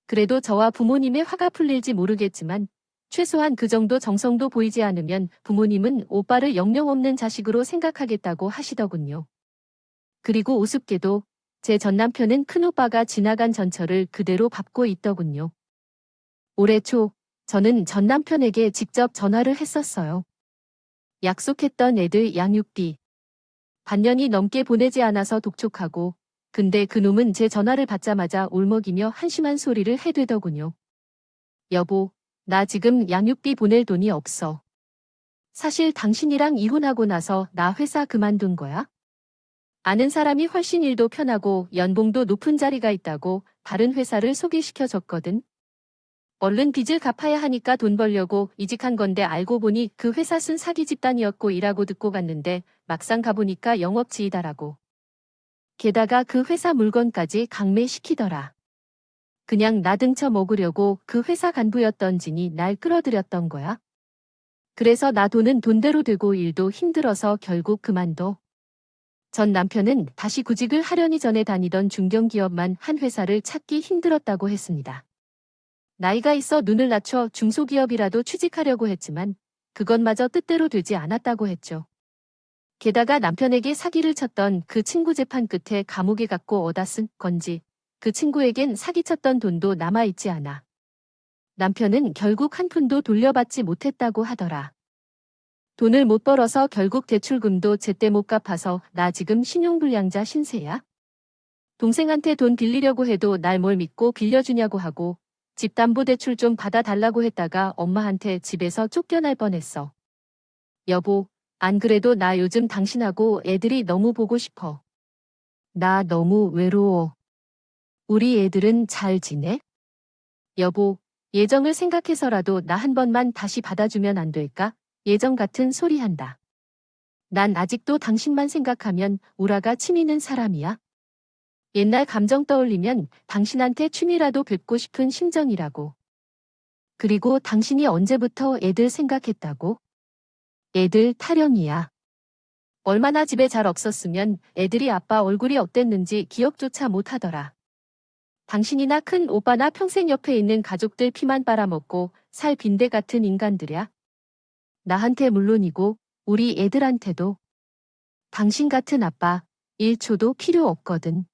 그래도 저와 부모님의 화가 풀릴지 모르겠지만 최소한 그 정도 정성도 보이지 않으면 부모님은 오빠를 영영 없는 자식으로 생각하겠다고 하시더군요. 그리고 우습게도 제 전남편은 큰오빠가 지나간 전철을 그대로 밟고 있더군요. 올해 초 저는 전남편에게 직접 전화를 했었어요. 약속했던 애들 양육비 반년이 넘게 보내지 않아서 독촉하고 근데 그놈은 제 전화를 받자마자 울먹이며 한심한 소리를 해대더군요. 여보, 나 지금 양육비 보낼 돈이 없어. 사실 당신이랑 이혼하고 나서 나 회사 그만둔 거야? 아는 사람이 훨씬 일도 편하고 연봉도 높은 자리가 있다고 다른 회사를 소개시켜줬거든. 얼른 빚을 갚아야 하니까 돈 벌려고 이직한 건데 알고 보니 그 회사 쓴 사기 집단이었고 이라고 듣고 갔는데 막상 가보니까 영업지휘다라고. 게다가 그 회사 물건까지 강매시키더라. 그냥 나 등쳐 먹으려고 그 회사 간부였던지니 날 끌어들였던 거야. 그래서 나 돈은 돈대로 되고 일도 힘들어서 결국 그만둬. 전 남편은 다시 구직을 하려니 전에 다니던 중견기업만 한 회사를 찾기 힘들었다고 했습니다. 나이가 있어 눈을 낮춰 중소기업이라도 취직하려고 했지만 그것마저 뜻대로 되지 않았다고 했죠. 게다가 남편에게 사기를 쳤던 그 친구 재판 끝에 감옥에 갔고 얻어 쓴 건지 그 친구에겐 사기쳤던 돈도 남아있지 않아. 남편은 결국 한 푼도 돌려받지 못했다고 하더라. 돈을 못 벌어서 결국 대출금도 제때 못 갚아서 나 지금 신용불량자 신세야? 동생한테 돈 빌리려고 해도 날 뭘 믿고 빌려주냐고 하고 집담보대출 좀 받아달라고 했다가 엄마한테 집에서 쫓겨날 뻔했어. 여보, 안 그래도 나 요즘 당신하고 애들이 너무 보고 싶어. 나 너무 외로워. 우리 애들은 잘 지내? 여보, 예정을 생각해서라도 나 한 번만 다시 받아주면 안 될까? 예정 같은 소리 한다. 난 아직도 당신만 생각하면 우라가 치미는 사람이야. 옛날 감정 떠올리면 당신한테 춤이라도 뵙고 싶은 심정이라고. 그리고 당신이 언제부터 애들 생각했다고? 애들 타령이야. 얼마나 집에 잘 없었으면 애들이 아빠 얼굴이 어땠는지 기억조차 못하더라. 당신이나 큰 오빠나 평생 옆에 있는 가족들 피만 빨아먹고 살 빈대 같은 인간들이야. 나한테 물론이고 우리 애들한테도. 당신 같은 아빠 1초도 필요 없거든.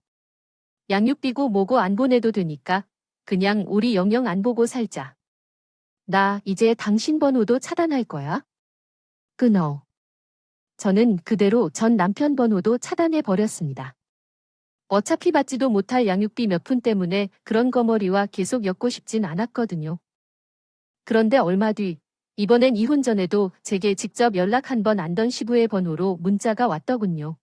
양육비고 뭐고 안 보내도 되니까 그냥 우리 영영 안 보고 살자. 나 이제 당신 번호도 차단할 거야. 끊어. 저는 그대로 전 남편 번호도 차단해 버렸습니다. 어차피 받지도 못할 양육비 몇 푼 때문에 그런 거머리와 계속 엮고 싶진 않았거든요. 그런데 얼마 뒤, 이번엔 이혼 전에도 제게 직접 연락 한 번 안 던 시부의 번호로 문자가 왔더군요.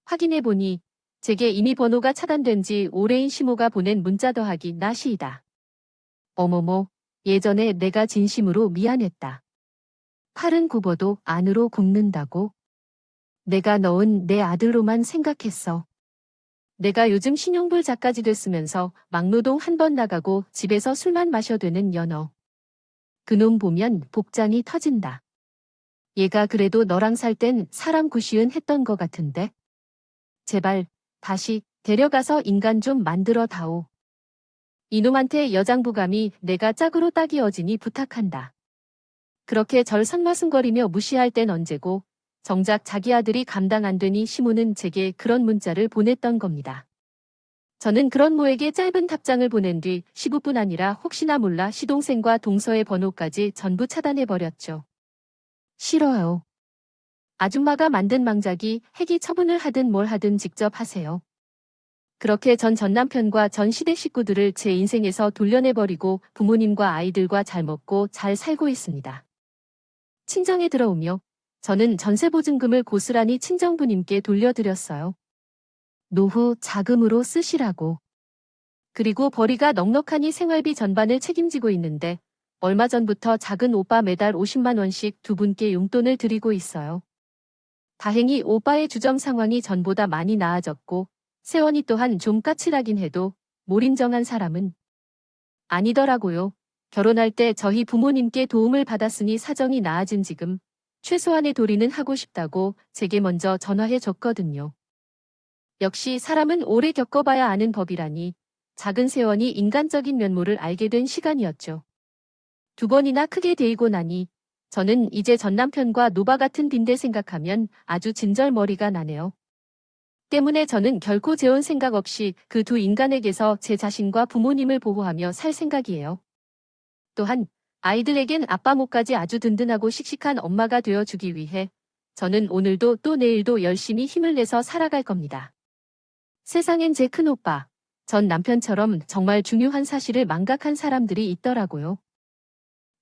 확인해보니 제게 이미 번호가 차단된 지 오래인 시모가 보낸 문자 더하기 나시이다. 어머머, 예전에 내가 진심으로 미안했다. 팔은 굽어도 안으로 굽는다고. 내가 넣은 내 아들로만 생각했어. 내가 요즘 신용불 작까지 됐으면서 막노동 한 번 나가고 집에서 술만 마셔 되는 연어. 그놈 보면 복장이 터진다. 얘가 그래도 너랑 살 땐 사람 구시은 했던 거 같은데. 제발 다시 데려가서 인간 좀 만들어 다오. 이놈한테 여장부감이 내가 짝으로 딱이 어지니 부탁한다. 그렇게 절 선머슴거리며 무시할 땐 언제고 정작 자기 아들이 감당 안 되니 시모는 제게 그런 문자를 보냈던 겁니다. 저는 그런 모에게 짧은 답장을 보낸 뒤 시부뿐 아니라 혹시나 몰라 시동생과 동서의 번호까지 전부 차단해버렸죠. 싫어요. 아줌마가 만든 망작이 핵이 처분을 하든 뭘 하든 직접 하세요. 그렇게 전 남편과 전 시댁 식구들을 제 인생에서 돌려내버리고 부모님과 아이들과 잘 먹고 잘 살고 있습니다. 친정에 들어오며 저는 전세보증금을 고스란히 친정부님께 돌려드렸어요. 노후 자금으로 쓰시라고. 그리고 벌이가 넉넉하니 생활비 전반을 책임지고 있는데 얼마 전부터 작은 오빠 매달 50만 원씩 두 분께 용돈을 드리고 있어요. 다행히 오빠의 주점 상황이 전보다 많이 나아졌고 세원이 또한 좀 까칠하긴 해도 몰인정한 사람은 아니더라고요. 결혼할 때 저희 부모님께 도움을 받았으니 사정이 나아진 지금 최소한의 도리는 하고 싶다고 제게 먼저 전화해 줬거든요. 역시 사람은 오래 겪어봐야 아는 법이라니 작은 세원이 인간적인 면모를 알게 된 시간이었죠. 2번이나 크게 데이고 나니 저는 이제 전 남편과 노바 같은 빈대 생각하면 아주 진절머리가 나네요. 때문에 저는 결코 재혼 생각 없이 그 두 인간에게서 제 자신과 부모님을 보호하며 살 생각이에요. 또한 아이들에겐 아빠 목까지 아주 든든하고 씩씩한 엄마가 되어주기 위해 저는 오늘도 또 내일도 열심히 힘을 내서 살아갈 겁니다. 세상엔 제 큰오빠, 전 남편처럼 정말 중요한 사실을 망각한 사람들이 있더라고요.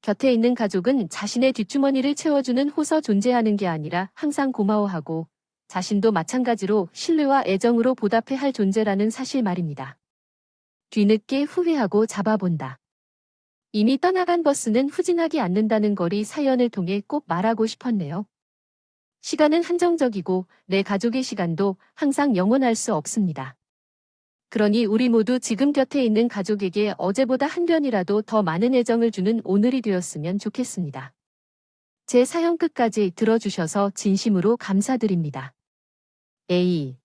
곁에 있는 가족은 자신의 뒷주머니를 채워주는 호서 존재하는 게 아니라 항상 고마워하고 자신도 마찬가지로 신뢰와 애정으로 보답해야 할 존재라는 사실 말입니다. 뒤늦게 후회하고 잡아본다. 이미 떠나간 버스는 후진하지 않는다는 거리 사연을 통해 꼭 말하고 싶었네요. 시간은 한정적이고 내 가족의 시간도 항상 영원할 수 없습니다. 그러니 우리 모두 지금 곁에 있는 가족에게 어제보다 한 변이라도 더 많은 애정을 주는 오늘이 되었으면 좋겠습니다. 제 사연 끝까지 들어주셔서 진심으로 감사드립니다. A.